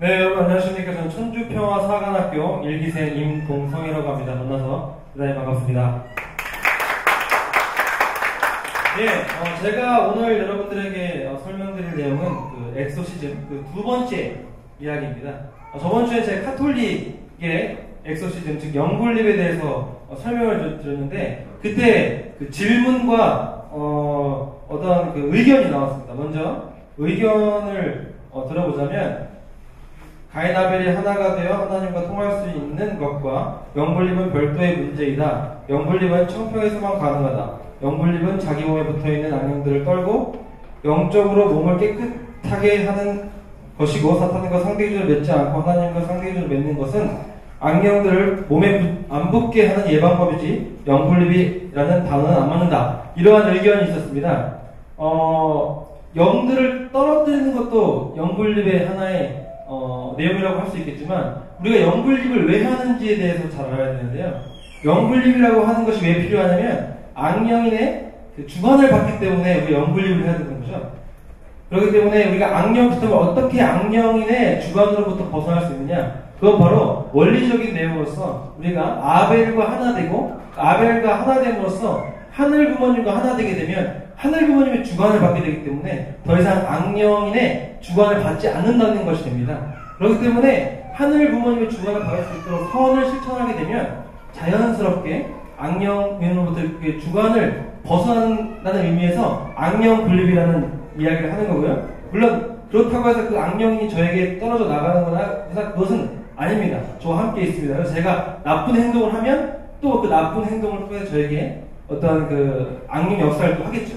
네, 여러분 안녕하십니까. 저는 천주평화사관학교 1기생 임동성이라고 합니다. 만나서 대단히 반갑습니다. 네, 제가 오늘 여러분들에게 설명드릴 내용은 그 엑소시즘 그 두 번째 이야기입니다. 저번 주에 제가 카톨릭의 엑소시즘, 즉 영분립에 대해서 설명을 드렸는데 그때 그 질문과 어떤 그 의견이 나왔습니다. 먼저 의견을 들어보자면 가인 아벨이 하나가 되어 하나님과 통할 수 있는 것과 영분립은 별도의 문제이다. 영분립은 청평에서만 가능하다. 영분립은 자기 몸에 붙어있는 악령들을 떨고 영적으로 몸을 깨끗하게 하는 것이고, 사탄과 상대기준을 맺지 않고 하나님과 상대기준을 맺는 것은 악령들을 몸에 안 붙게 하는 예방법이지 영분립이라는 단어는 안 맞는다. 이러한 의견이 있었습니다. 영들을 떨어뜨리는 것도 영분립의 하나의 내용이라고 할 수 있겠지만, 우리가 영분립을 왜 하는지에 대해서 잘 알아야 되는데요. 영분립이라고 하는 것이 왜 필요하냐면 악령인의 그 주관을 받기 때문에 우리가 영분립을 해야 되는 거죠. 그렇기 때문에 우리가 악령부터 어떻게 악령인의 주관으로부터 벗어날 수 있느냐, 그건 바로 원리적인 내용으로서 우리가 아벨과 하나 되고, 아벨과 하나 됨으로써 하늘 부모님과 하나 되게 되면 하늘 부모님의 주관을 받게 되기 때문에 더 이상 악령인의 주관을 받지 않는다는 것이 됩니다. 그렇기 때문에 하늘 부모님의 주관을 받을 수 있도록 선을 실천하게 되면 자연스럽게 악령인으로부터 주관을 벗어난다는 의미에서 악령 분립이라는 이야기를 하는 거고요. 물론 그렇다고 해서 그 악령이 저에게 떨어져 나가는 거나 그것은 아닙니다. 저와 함께 있습니다. 그래서 제가 나쁜 행동을 하면 또 그 나쁜 행동을 통해 저에게 어떠한 그 악령 역사를 또 하겠죠.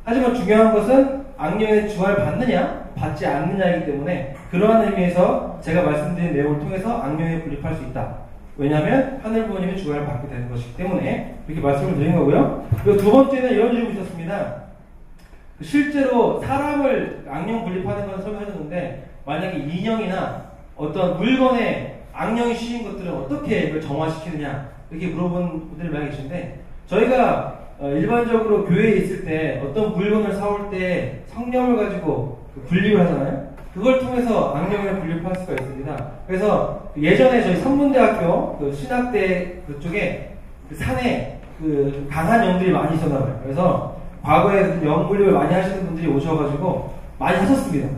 하지만 중요한 것은 악령의 주관을 받느냐 받지 않느냐이기 때문에, 그러한 의미에서 제가 말씀드린 내용을 통해서 악령에 분립할 수 있다. 왜냐하면 하늘 부모님의 주관을 받게 되는 것이기 때문에 이렇게 말씀을 드린 거고요. 그리고 두 번째는 이런 질문이 있었습니다. 실제로 사람을 악령 분립하는 건 설명해줬는데, 만약에 인형이나 어떤 물건에 악령이 씌인 것들은 어떻게 이걸 정화시키느냐, 이렇게 물어본 분들이 많이 계신데, 저희가 일반적으로 교회에 있을 때 어떤 물건을 사올 때 성령을 가지고 분립을 하잖아요. 그걸 통해서 악령을 분립할 수가 있습니다. 그래서 예전에 저희 성문대학교 그 신학대 그쪽에 그 산에 그 강한 영들이 많이 있었나 봐요. 그래서 과거에 영 분립을 많이 하시는 분들이 오셔가지고 많이 하셨습니다.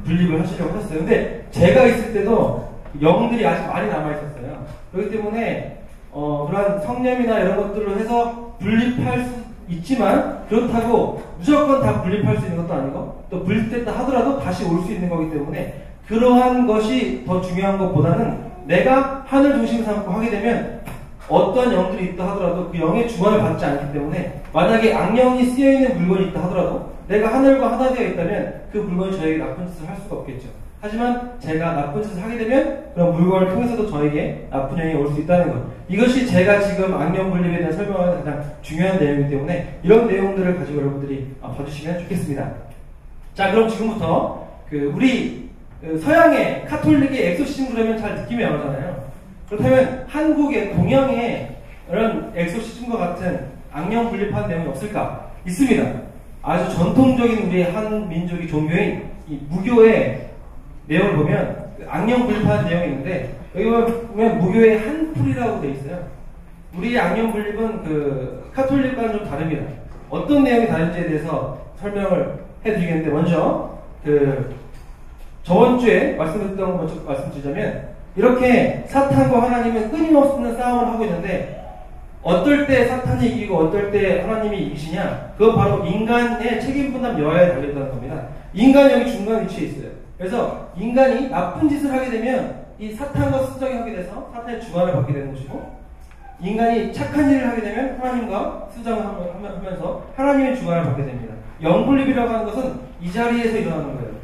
분립을 하시려고 하셨어요. 근데 제가 있을 때도 영들이 아직 많이 남아있었어요. 그렇기 때문에 그러한 성령이나 이런 것들로 해서 분립할 수 있지만, 그렇다고 무조건 다 분립할 수 있는 것도 아니고, 또 분립됐다 하더라도 다시 올 수 있는 거기 때문에, 그러한 것이 더 중요한 것보다는 내가 하늘 중심을 삼고 하게 되면 어떤 영들이 있다 하더라도 그 영의 주관을 받지 않기 때문에, 만약에 악령이 쓰여있는 물건이 있다 하더라도 내가 하늘과 하나 되어 있다면 그 물건이 저에게 나쁜 짓을 할 수가 없겠죠. 하지만 제가 나쁜 짓을 하게 되면 그런 물건을 통해서도 저에게 나쁜 영이 올 수 있다는 것, 이것이 제가 지금 악령 분립에 대한 설명하는 가장 중요한 내용이기 때문에 이런 내용들을 가지고 여러분들이 봐주시면 좋겠습니다. 자, 그럼 지금부터 우리 서양의 카톨릭의 엑소시즘 그러면 잘 느낌이 안 오잖아요. 그렇다면 한국의 동양의 이런 엑소시즘과 같은 악령 분립하는 내용이 없을까? 있습니다. 아주 전통적인 우리 한 민족의 종교인 이 무교의 내용을 보면 악령 분립하는 내용이 있는데, 여기 보면 무교의 한풀이라고 되어 있어요. 우리의 악령 분립은 카톨릭과는 좀 다릅니다. 어떤 내용이 다른지에 대해서 설명을 해드리겠는데, 먼저 저번 주에 말씀드렸던 거 먼저 말씀드리자면, 이렇게 사탄과 하나님은 끊임없는 싸움을 하고 있는데, 어떨 때 사탄이 이기고 어떨 때 하나님이 이기시냐, 그건 바로 인간의 책임분담 여하에 달려있다는 겁니다. 인간이 여기 중간 위치에 있어요. 그래서 인간이 나쁜 짓을 하게 되면 이 사탄과 수정이 하게 돼서 사탄의 주관을 받게 되는 것이고, 인간이 착한 일을 하게 되면 하나님과 수정을 하면서 하나님의 주관을 받게 됩니다. 영분립이라고 하는 것은 이 자리에서 일어나는 거예요.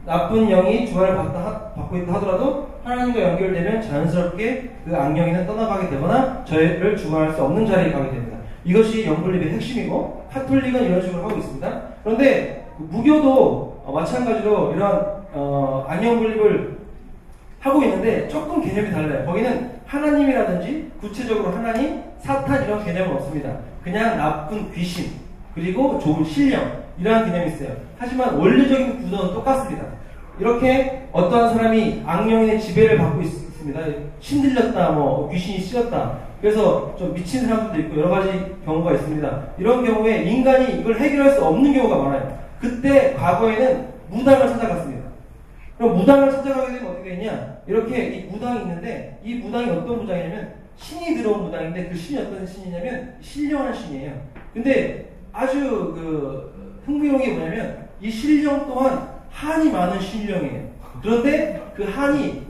나쁜 영이 주관을 받고 있다 하더라도 하나님과 연결되면 자연스럽게 그 악령이는 떠나가게 되거나 저희를 주관할 수 없는 자리에 가게 됩니다. 이것이 영분립의 핵심이고, 카톨릭은 이런 식으로 하고 있습니다. 그런데 무교도 마찬가지로 이런 악령 분립을 하고 있는데 조금 개념이 달라요. 거기는 하나님이라든지 구체적으로 하나님, 사탄 이런 개념은 없습니다. 그냥 나쁜 귀신, 그리고 좋은 신령, 이러한 개념이 있어요. 하지만 원리적인 구조는 똑같습니다. 이렇게 어떠한 사람이 악령의 지배를 받고 있습니다. 신들렸다, 뭐 귀신이 씌었다. 그래서 좀 미친 사람들도 있고 여러 가지 경우가 있습니다. 이런 경우에 인간이 이걸 해결할 수 없는 경우가 많아요. 그때 과거에는 무당을 찾아갔습니다. 그럼 무당을 찾아가게 되면 어떻게 되냐? 이렇게 이 무당이 있는데 이 무당이 어떤 무당이냐면 신이 들어온 무당인데 그 신이 어떤 신이냐면 신령한 신이에요. 근데 아주 흥미로운 게 뭐냐면 이 신령 또한 한이 많은 신령이에요. 그런데 그 한이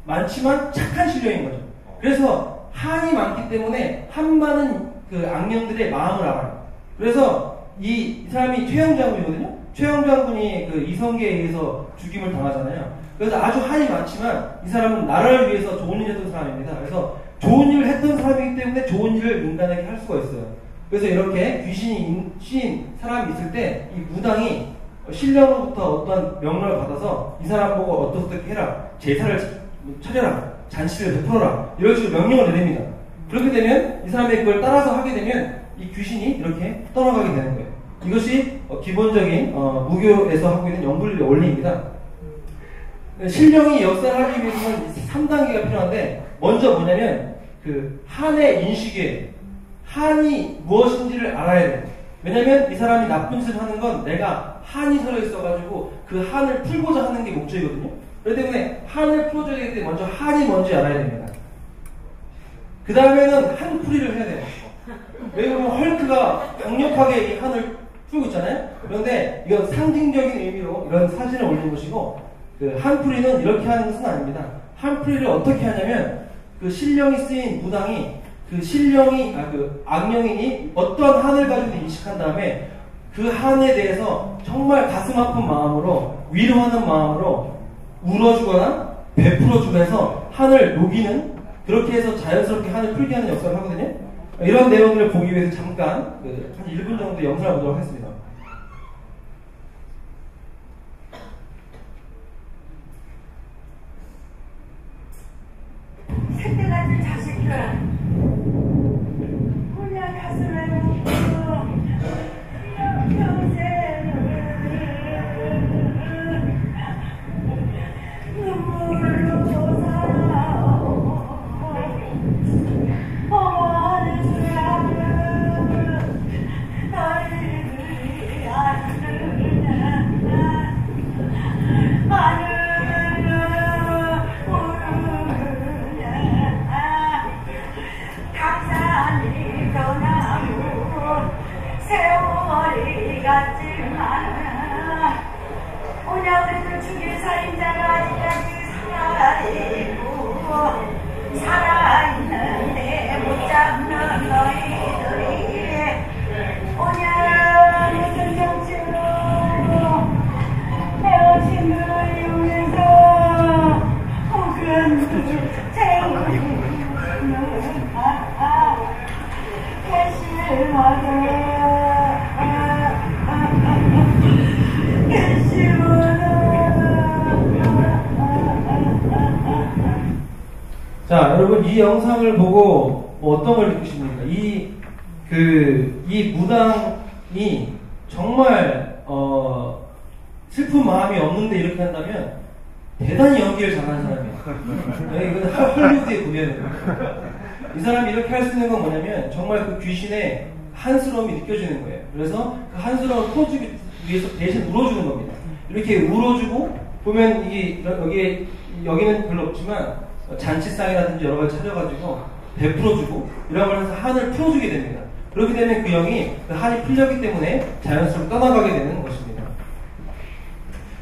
많지만 착한 신령인 거죠. 그래서 한이 많기 때문에 한 많은 그 악령들의 마음을 알아요. 그래서 이 사람이 최영 장군이거든요. 최영 장군이 그 이성계에 의해서 죽임을 당하잖아요. 그래서 아주 한이 많지만 이 사람은 나라를 위해서 좋은 일을 했던 사람입니다. 그래서 좋은 일을 했던 사람이기 때문에 좋은 일을 인간에게 할 수가 있어요. 그래서 이렇게 귀신이 씌인 사람이 있을 때 이 무당이 신령으로부터 어떤 명령을 받아서 이 사람 보고 어떻게 해라, 제사를 차려라, 잔치를 베풀어라, 이런 식으로 명령을 내립니다. 그렇게 되면 이 사람이 그걸 따라서 하게 되면 이 귀신이 이렇게 떠나가게 되는 거예요. 이것이 기본적인 무교에서 하고 있는 영불립의 원리입니다. 신령이 역사를 하기 위해서는 3단계가 필요한데, 먼저 뭐냐면 그 한의 인식에 한이 무엇인지를 알아야 돼요. 왜냐면 이 사람이 나쁜 짓을 하는 건 내가 한이 서려 있어가지고 그 한을 풀고자 하는 게 목적이거든요. 그렇기 때문에 한을 풀어줘야 되기 때문에 먼저 한이 뭔지 알아야 됩니다. 그 다음에는 한풀이를 해야 돼요. 왜 그러면 헐크가 강력하게 이 한을 풀고 있잖아요. 그런데 이건 상징적인 의미로 이런 사진을 올린 것이고, 그 한풀이는 이렇게 하는 것은 아닙니다. 한풀이를 어떻게 하냐면 그 신령이 쓰인 무당이 그 신령이 그 악령인이 어떤 한을 가지고 인식한 다음에 그 한에 대해서 정말 가슴 아픈 마음으로 위로하는 마음으로 울어주거나 베풀어주고 해서 한을 녹이는, 그렇게 해서 자연스럽게 한을 풀게 하는 역사를 하거든요. 이런 내용을 보기 위해서 잠깐 한 1분 정도 영상을 보도록 하겠습니다. 새때 같은 자식들 그냥 가슴에 묻고 평생 눈물로 살아오. 어머니 주야는 너희들이 아느냐 강산이 떠나고 세월이 갔지만 오냐들도 죽일 살인자가 아직까지 살아있고 살아있는데 못 잡는 너희들이 오냐 무슨 정치로 헤어짐을 이용해서 혹은 재우는 자, 여러분 이 영상을 보고 어떤 걸 느끼십니까? 이 무당이 정말 슬픈 마음이 없는데 이렇게 한다면 대단히 연기를 잘하는 사람이에요. 이건 헐리우드의 구별이에요. 이 사람이 이렇게 할 수 있는 건 뭐냐면 정말 그 귀신의 한스러움이 느껴지는 거예요. 그래서 그 한스러움을 풀어주기 위해서 대신 울어주는 겁니다. 이렇게 울어주고 보면 여기는 별로 없지만 잔치상이라든지 여러 가지 차려가지고 베풀어주고 이런 걸 해서 한을 풀어주게 됩니다. 그렇게 되면 그 영이 그 한이 풀렸기 때문에 자연스럽게 떠나가게 되는 것입니다.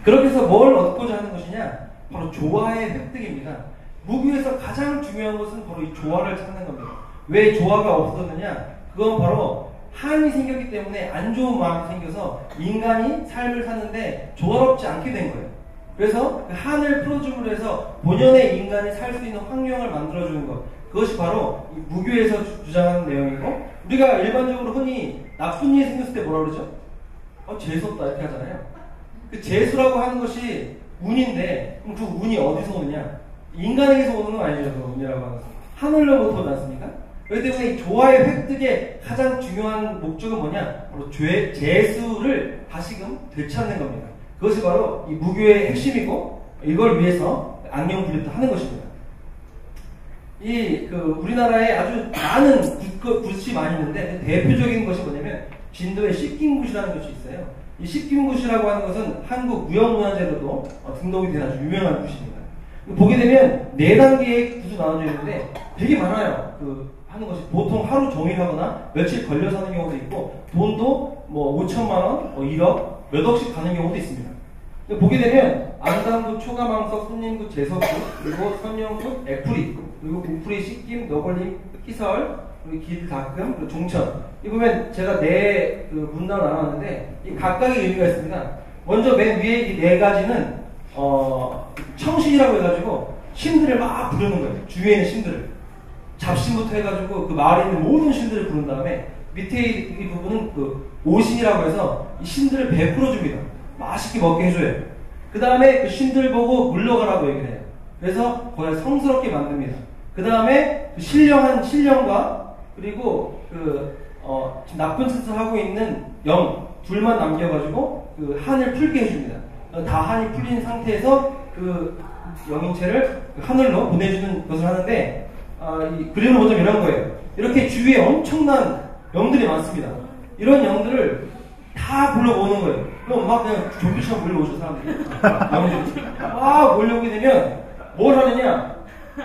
그렇게 해서 뭘 얻고자 하는 것이냐? 바로 조화의 획득입니다. 무교에서 가장 중요한 것은 바로 이 조화를 찾는 겁니다. 왜 조화가 없어졌느냐? 그건 바로 한이 생겼기 때문에 안 좋은 마음이 생겨서 인간이 삶을 사는데 조화롭지 않게 된 거예요. 그래서 그 한을 풀어줌으로 해서 본연의 인간이 살 수 있는 환경을 만들어주는 것, 그것이 바로 이 무교에서 주장하는 내용이고, 우리가 일반적으로 흔히 나쁜 일이 생겼을 때 뭐라 그러죠? 재수없다 이렇게 하잖아요. 그 재수라고 하는 것이 운인데, 그럼 그 운이 어디서 오느냐? 인간에게서 오는 건 아니죠. 그 운이라고 하는 것은 하늘로부터 오지 않습니까? 그렇기 때문에 이 조화의 획득의 가장 중요한 목적은 뭐냐? 바로 재수를 다시금 되찾는 겁니다. 그것이 바로 이 무교의 핵심이고 이걸 위해서 악령 분립도 하는 것입니다. 우리나라에 아주 많은 굿이 많이 있는데 대표적인 것이 뭐냐면 진도의 씹김굿이라는 것이 있어요. 이 씹김굿이라고 하는 것은 한국 무형문화재로도 등록이 된 아주 유명한 굿입니다. 보게 되면 4단계의 굿이 나눠져 있는데 되게 많아요. 하는 것이 보통 하루 종일 하거나 며칠 걸려서 하는 경우도 있고 돈도 뭐 5천만 원, 1억, 몇 억씩 가는 경우도 있습니다. 보게 되면 안당굿, 초가망석, 손님굿, 제석굿, 그리고 선영굿, 애풀이, 그리고 우풀이, 씻김, 너걸림, 희설, 그리고 길가끔, 그리고 종천. 이 보면 제가 문단 나눴는데 이 각각의 의미가 있습니다. 먼저 맨 위에 이 4가지는 청신이라고 해가지고 신들을 막 부르는 거예요. 주위에 있는 신들을. 잡신부터 해가지고 그 마을에 있는 모든 신들을 부른 다음에 밑에 이 부분은 오신이라고 해서 이 신들을 베풀어 줍니다. 맛있게 먹게 해줘요. 그 다음에 그 신들 보고 물러가라고 얘기를 해요. 그래서 거기서 성스럽게 만듭니다. 그 다음에 신령한 신령과 그리고 지금 나쁜 짓을 하고 있는 영 둘만 남겨가지고 한을 풀게 해줍니다. 다 한이 풀린 상태에서 영인체를 하늘로 보내주는 것을 하는데 이 그림을 보자면 이런 거예요. 이렇게 주위에 엄청난 영들이 많습니다. 이런 영들을 다 불러오는 거예요. 그럼 막 그냥 좀비처럼 몰려오죠, 사람들이. 영들이. 막 몰려오게 되면 뭘 하느냐?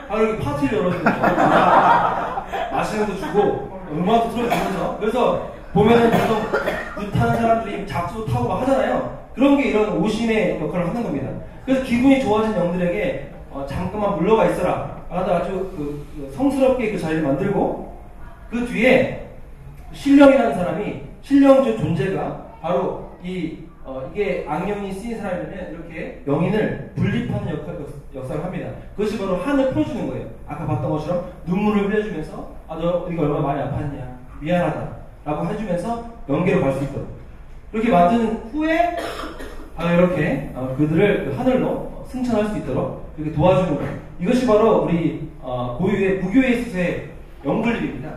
바로 이렇게 파티를 열어주는 거예요. 맛있는 것도 주고, 음악도 틀어주면서. 그래서 보면은 보통 굿하는 사람들이 잡수도 타고 막 하잖아요. 그런 게 이런 오신의 역할을 하는 겁니다. 그래서 기분이 좋아진 영들에게 잠깐만 물러가 있어라. 아주 성스럽게 그 자리를 만들고 그 뒤에 신령이라는 사람이 신령 존재가 바로 이게 악령이 쓰인 사람이면 이렇게 영인을 분립하는 역사를 합니다. 그것이 바로 한을 풀어주는 거예요. 아까 봤던 것처럼 눈물을 흘려주면서 너 이거 얼마나 많이 아팠냐 미안하다 라고 해주면서 영계로 갈 수 있도록 이렇게 만든 후에 이렇게 그들을 하늘로 승천할 수 있도록 이렇게 도와주는 거예요. 이것이 바로 우리 고유의 무교에 있어서의 영분립입니다.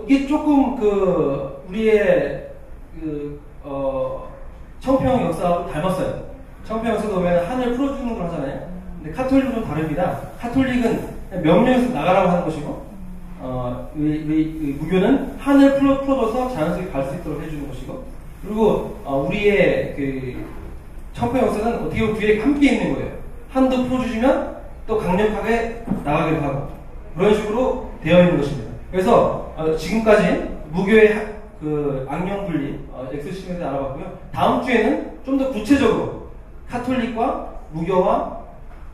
이게 조금 우리의 청평 역사하고 닮았어요. 청평 역사도 보면 하늘 풀어주는 걸 하잖아요. 근데 카톨릭은 좀 다릅니다. 카톨릭은 명령에서 나가라고 하는 것이고, 무교는 하늘 풀어줘서 자연스럽게 갈 수 있도록 해주는 것이고, 그리고 우리의 청평 역사는 어떻게 보면 뒤에 함께 있는 거예요. 한도 풀어주시면 또 강력하게 나가기도 하고 그런 식으로 되어 있는 것입니다. 그래서 지금까지 무교의 악령 분리 엑소시즘에서 알아봤고요. 다음 주에는 좀 더 구체적으로 카톨릭과 무교와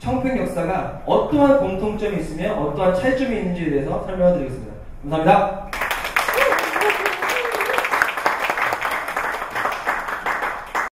청평 역사가 어떠한 공통점이 있으며 어떠한 차이점이 있는지에 대해서 설명을 드리겠습니다. 감사합니다.